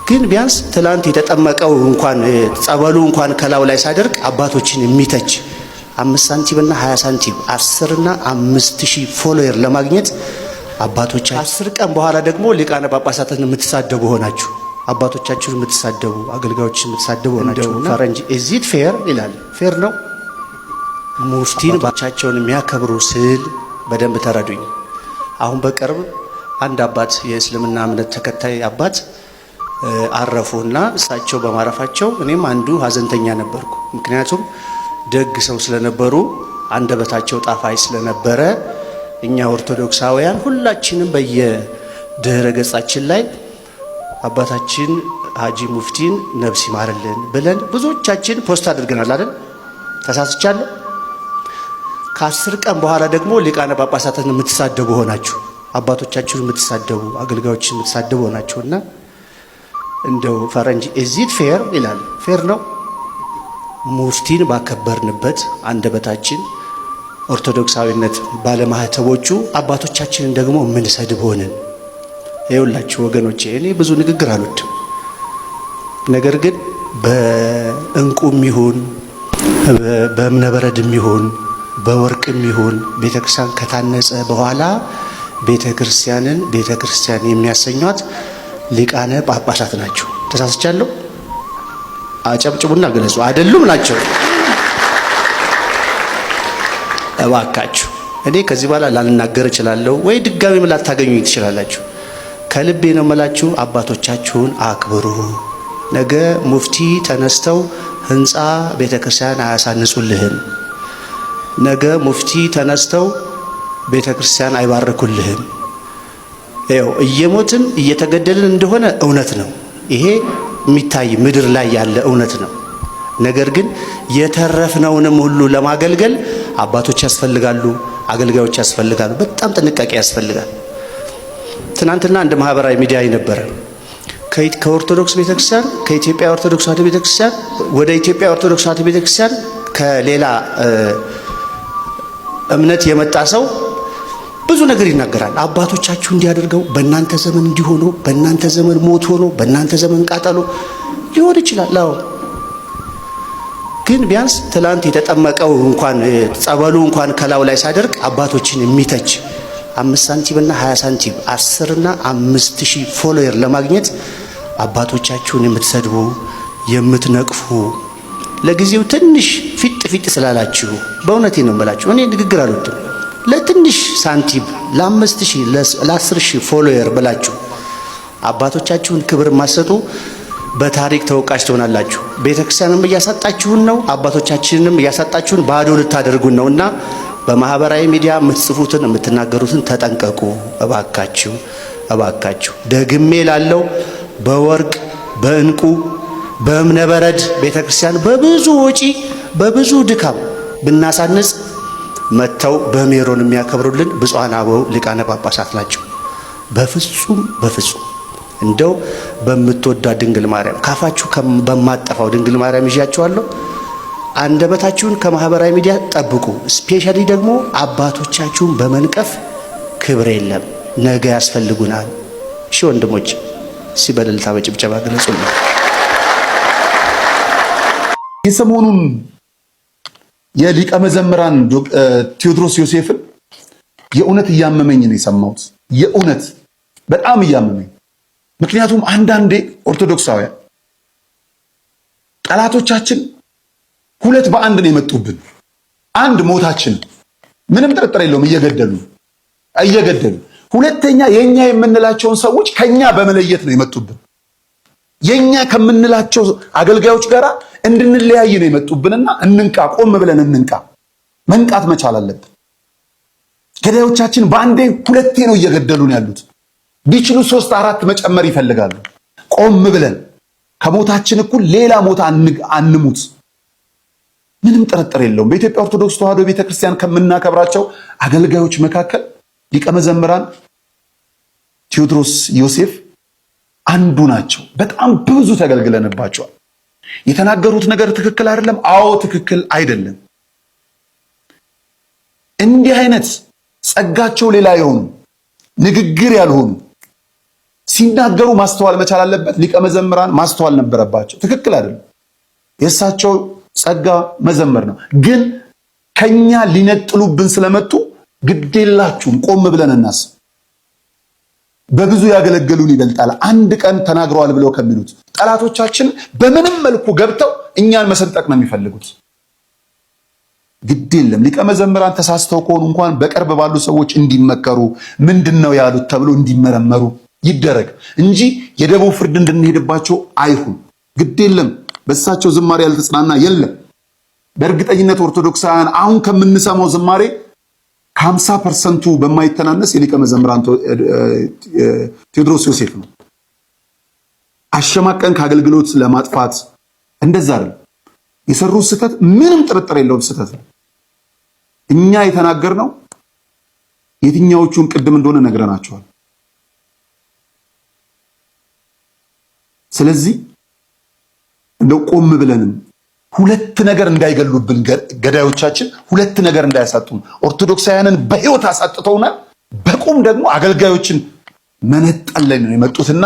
ግን ቢያንስ ትላንት የተጠመቀው እንኳን ጸበሉ እንኳን ከላው ላይ ሳደርቅ አባቶችን የሚተች 5 ሳንቲም እና 20 ሳንቲም 10 እና 5000 ፎሎወር ለማግኘት አባቶቻችን 10 ቀን በኋላ ደግሞ ሊቃነ ጳጳሳትን የምትሳደቡ ሆናችሁ አባቶቻችሁን የምትሳደቡ አገልጋዮችን የምትሳደቡ ሆናችሁ ፈረንጅ ኢዚት ፌር ይላል። ፌር ነው። ሙፍቲን ባቻቸውን የሚያከብሩ ስል በደንብ ተረዱኝ። አሁን በቅርብ አንድ አባት የእስልምና እምነት ተከታይ አባት አረፉና እሳቸው በማረፋቸው እኔም አንዱ ሀዘንተኛ ነበርኩ። ምክንያቱም ደግ ሰው ስለነበሩ አንደበታቸው ጣፋጭ ስለነበረ እኛ ኦርቶዶክሳውያን ሁላችንም በየድህረ ገጻችን ላይ አባታችን ሀጂ ሙፍቲን ነፍስ ይማርልን ብለን ብዙዎቻችን ፖስት አድርገናል አይደል? ተሳስቻለሁ። ከ10 ቀን በኋላ ደግሞ ሊቃነ ጳጳሳትን የምትሳደቡ ሆናችሁ አባቶቻችሁን የምትሳደቡ አገልጋዮችን የምትሳደቡ ሆናችሁና እንደው ፈረንጅ ኢዚት ፌር ይላል። ፌር ነው። ሙፍቲን ባከበርንበት አንደበታችን ኦርቶዶክሳዊነት ባለማህተቦቹ አባቶቻችንን ደግሞ የምንሰድብ ሆንን። ይኸውላችሁ ወገኖቼ እኔ ብዙ ንግግር አልወድም። ነገር ግን በእንቁም ይሁን በእምነበረድም ይሁን በወርቅም ይሁን ቤተክርስቲያን ከታነጸ በኋላ ቤተክርስቲያን የሚያሰኟት ሊቃነ ጳጳሳት ናቸው። ተሳስቻለሁ? አጨብጭቡና ገለጹ። አይደሉም ናቸው። እባካችሁ እኔ ከዚህ በኋላ ላልናገር እችላለሁ ወይ ድጋሚ ላታገኙኝ ትችላላችሁ። ከልቤ ነው የምላችሁ፣ አባቶቻችሁን አክብሩ። ነገ ሙፍቲ ተነስተው ህንፃ ቤተክርስቲያን አያሳንጹልህም። ነገ ሙፍቲ ተነስተው ቤተክርስቲያን አይባርኩልህም። ይኸው እየሞትን እየተገደልን እንደሆነ እውነት ነው። ይሄ የሚታይ ምድር ላይ ያለ እውነት ነው። ነገር ግን የተረፍነውንም ሁሉ ለማገልገል አባቶች ያስፈልጋሉ፣ አገልጋዮች ያስፈልጋሉ። በጣም ጥንቃቄ ያስፈልጋል። ትናንትና አንድ ማህበራዊ ሚዲያ ነበረ። ከኦርቶዶክስ ቤተክርስቲያን ከኢትዮጵያ ኦርቶዶክስ ተዋሕዶ ቤተክርስቲያን ወደ ኢትዮጵያ ኦርቶዶክስ ተዋሕዶ ቤተክርስቲያን ከሌላ እምነት የመጣ ሰው ብዙ ነገር ይናገራል። አባቶቻችሁ እንዲያደርገው በእናንተ ዘመን እንዲሆኑ በእናንተ ዘመን ሞት ሆኖ በእናንተ ዘመን ቃጠሎ ሊሆን ይችላል። አዎ ግን ቢያንስ ትላንት የተጠመቀው እንኳን ጸበሉ እንኳን ከላው ላይ ሳደርቅ አባቶችን የሚተች 5 ሳንቲም እና 20 ሳንቲም 10 እና 5000 ፎሎወር ለማግኘት አባቶቻችሁን የምትሰድቡ የምትነቅፉ ለጊዜው ትንሽ ፊት ስላላችሁ በእውነቴ ነው የምላችሁ። እኔ ንግግር አልወድም። ለትንሽ ሳንቲም ለ5000 ለ10000 ፎሎወር ብላችሁ አባቶቻችሁን ክብር ማሰጡ በታሪክ ተወቃሽ ትሆናላችሁ። ቤተክርስቲያንም እያሳጣችሁን ነው፣ አባቶቻችንንም እያሳጣችሁን ባዶ ልታደርጉን ነውና በማህበራዊ ሚዲያ የምትጽፉትን የምትናገሩትን ተጠንቀቁ እባካችሁ፣ እባካችሁ። ደግሜ ላለው በወርቅ በእንቁ በእምነበረድ ቤተክርስቲያን በብዙ ወጪ በብዙ ድካም ብናሳንጽ መተው በሜሮን የሚያከብሩልን ብፁዓን አበው ሊቃነ ጳጳሳት ናቸው። በፍጹም እንደው በምትወዳ ድንግል ማርያም ካፋችሁ በማጠፋው ድንግል ማርያም ይዣችኋለሁ። አንደበታችሁን ከማህበራዊ ሚዲያ ጠብቁ። ስፔሻሊ ደግሞ አባቶቻችሁን በመንቀፍ ክብር የለም። ነገ ያስፈልጉናል። እሺ ወንድሞች፣ ሲበልልታ በጭብጨባ ገለጹልኝ። የሰሞኑን የሊቀ መዘምራን ቴዎድሮስ ዮሴፍን የእውነት እያመመኝ ነው የሰማሁት። የእውነት በጣም እያመመኝ። ምክንያቱም አንዳንዴ ኦርቶዶክሳውያን ጠላቶቻችን ሁለት በአንድ ነው የመጡብን። አንድ ሞታችን ምንም ጥርጥር የለውም እየገደሉ፣ ሁለተኛ የኛ የምንላቸውን ሰዎች ከኛ በመለየት ነው የመጡብን። የኛ ከምንላቸው አገልጋዮች ጋር እንድንለያይ ነው የመጡብንና እንንቃ፣ ቆም ብለን እንንቃ። መንቃት መቻል አለብን። ገዳዮቻችን በአንዴ ሁለቴ ነው እየገደሉን ያሉት። ቢችሉ 3 4 መጨመር ይፈልጋሉ። ቆም ብለን ከሞታችን እኩል ሌላ ሞት አንሙት። ምንም ጥርጥር የለውም። በኢትዮጵያ ኦርቶዶክስ ተዋሕዶ ቤተክርስቲያን ከምናከብራቸው አገልጋዮች መካከል ሊቀ መዘምራን ቴዎድሮስ ዮሴፍ አንዱ ናቸው። በጣም ብዙ ተገልግለንባቸዋል። የተናገሩት ነገር ትክክል አይደለም። አዎ ትክክል አይደለም። እንዲህ አይነት ጸጋቸው ሌላ የሆኑ ንግግር ያልሆኑ ሲናገሩ ማስተዋል መቻል አለበት። ሊቀ መዘምራን ማስተዋል ነበረባቸው። ትክክል አይደለም። የእሳቸው ጸጋ መዘመር ነው። ግን ከኛ ሊነጥሉብን ስለመጡ ግዴላችሁም ቆም ብለን እናስብ። በብዙ ያገለገሉን ይበልጣል አንድ ቀን ተናግረዋል ብለው ከሚሉት ጠላቶቻችን በምንም መልኩ ገብተው እኛን መሰንጠቅ ነው የሚፈልጉት። ግድ የለም ሊቀ መዘምራን ተሳስተው ከሆኑ እንኳን በቅርብ ባሉ ሰዎች እንዲመከሩ ምንድነው ያሉት ተብሎ እንዲመረመሩ ይደረግ እንጂ የደቡብ ፍርድ እንድንሄድባቸው አይሁን። ግድ የለም በእሳቸው ዝማሬ ያልተጽናና የለም። በእርግጠኝነት ኦርቶዶክሳውያን አሁን ከምንሰማው ዝማሬ ከ50% በማይተናነስ የሊቀ መዘምራን ቴዎድሮስ ዮሴፍ ነው። አሸማቀን ከአገልግሎት ለማጥፋት እንደዛ አይደል። የሰሩት ስህተት ምንም ጥርጥር የለውም ስህተት ነው። እኛ የተናገርነው የትኛዎቹን ቅድም እንደሆነ ነግረናቸዋል። ስለዚህ እንደው ቆም ብለንም ሁለት ነገር እንዳይገሉብን ገዳዮቻችን ሁለት ነገር እንዳያሳጡን፣ ኦርቶዶክሳውያንን በሕይወት አሳጥተውናል። በቁም ደግሞ አገልጋዮችን መነጠል ላይ ነው የመጡትና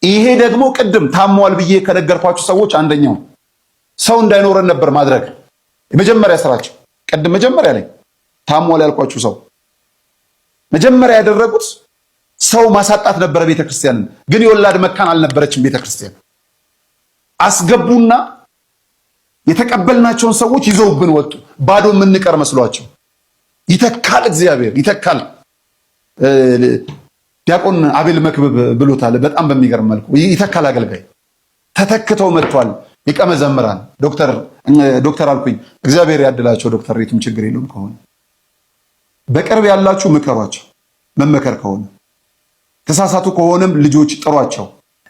ይሄ ደግሞ ቅድም ታሟል ብዬ ከነገርኳችሁ ሰዎች አንደኛው ሰው እንዳይኖረን ነበር ማድረግ የመጀመሪያ ስራቸው። ቅድም መጀመሪያ ላይ ታሟል ያልኳችሁ ሰው መጀመሪያ ያደረጉት ሰው ማሳጣት ነበረ ቤተክርስቲያንን። ግን የወላድ መካን አልነበረችም ቤተክርስቲያን። አስገቡና የተቀበልናቸውን ሰዎች ይዘውብን ወጡ። ባዶ የምንቀር መስሏቸው። ይተካል እግዚአብሔር ይተካል። ዲያቆን አቤል መክብብ ብሎታል በጣም በሚገርም መልኩ። ይተካል አገልጋይ ተተክተው መጥቷል። ሊቀ መዘምራን ዶክተር አልኩኝ እግዚአብሔር ያድላቸው። ዶክተር ሬትም ችግር የለውም ከሆነ በቅርብ ያላችሁ ምከሯቸው። መመከር ከሆነ ተሳሳቱ ከሆነም ልጆች ጥሯቸው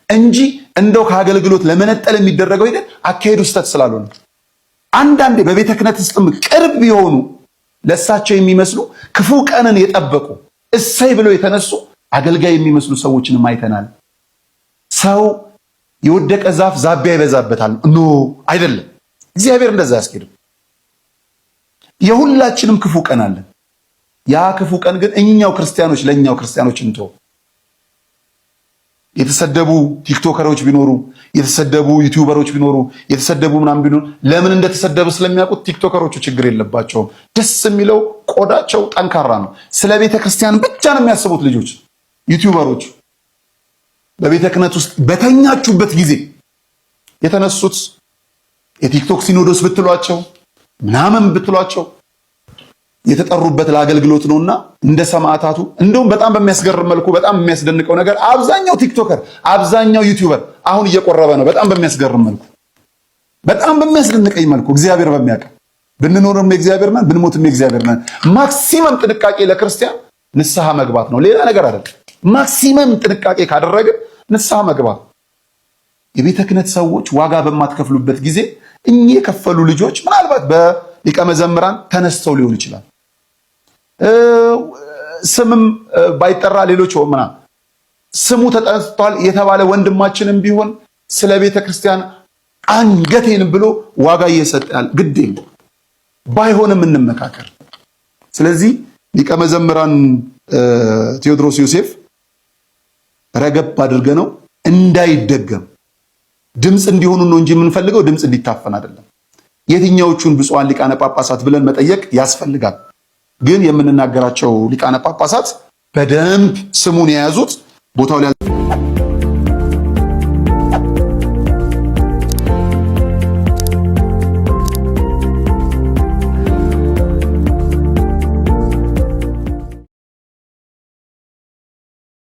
እንጂ እንደው ከአገልግሎት ለመነጠል የሚደረገው ሄደ አካሄዱ ስህተት ስላልሆነ አንዳንዴ በቤተ ክህነት ውስጥም ቅርብ ቢሆኑ ለእሳቸው የሚመስሉ ክፉ ቀንን የጠበቁ እሰይ ብለው የተነሱ አገልጋይ የሚመስሉ ሰዎችንም አይተናል። ሰው የወደቀ ዛፍ ዛቢያ ይበዛበታል። ኖ አይደለም፣ እግዚአብሔር እንደዛ ያስኬድም። የሁላችንም ክፉ ቀን አለ። ያ ክፉ ቀን ግን እኛው ክርስቲያኖች ለእኛው ክርስቲያኖች እንተው። የተሰደቡ ቲክቶከሮች ቢኖሩ፣ የተሰደቡ ዩቲዩበሮች ቢኖሩ፣ የተሰደቡ ምናምን ቢኖሩ ለምን እንደተሰደቡ ስለሚያውቁት ቲክቶከሮቹ ችግር የለባቸውም። ደስ የሚለው ቆዳቸው ጠንካራ ነው። ስለ ቤተ ክርስቲያን ብቻ ነው የሚያስቡት ልጆች ዩቲዩበሮች። በቤተ ክህነት ውስጥ በተኛችሁበት ጊዜ የተነሱት የቲክቶክ ሲኖዶስ ብትሏቸው ምናምን ብትሏቸው የተጠሩበት ለአገልግሎት ነውና እንደ ሰማዕታቱ እንደውም በጣም በሚያስገርም መልኩ በጣም የሚያስደንቀው ነገር አብዛኛው ቲክቶከር አብዛኛው ዩቲዩበር አሁን እየቆረበ ነው። በጣም በሚያስገርም መልኩ በጣም በሚያስደንቀኝ መልኩ እግዚአብሔር በሚያውቅ ብንኖርም የእግዚአብሔር ነን ብንሞትም የእግዚአብሔር ነን። ማክሲመም ጥንቃቄ ለክርስቲያን ንስሐ መግባት ነው፣ ሌላ ነገር አይደለም። ማክሲመም ጥንቃቄ ካደረግን ንስሐ መግባት። የቤተ ክህነት ሰዎች ዋጋ በማትከፍሉበት ጊዜ እኚህ የከፈሉ ልጆች ምናልባት በሊቀ መዘምራን ተነስተው ሊሆን ይችላል። ስምም ባይጠራ ሌሎች ወምና ስሙ ተጠርቷል የተባለ ወንድማችንም ቢሆን ስለ ቤተ ክርስቲያን አንገቴን ብሎ ዋጋ እየሰጣል። ግድ የለም ባይሆንም እንመካከር። ስለዚህ ሊቀ መዘምራን ቴዎድሮስ ዮሴፍ ረገብ አድርገ ነው እንዳይደገም ድምፅ እንዲሆኑ ነው እንጂ የምንፈልገው ድምፅ እንዲታፈን አይደለም። የትኛዎቹን ብፁዓን ሊቃነ ጳጳሳት ብለን መጠየቅ ያስፈልጋል። ግን የምንናገራቸው ሊቃነ ጳጳሳት በደንብ ስሙን የያዙት ቦታው ላይ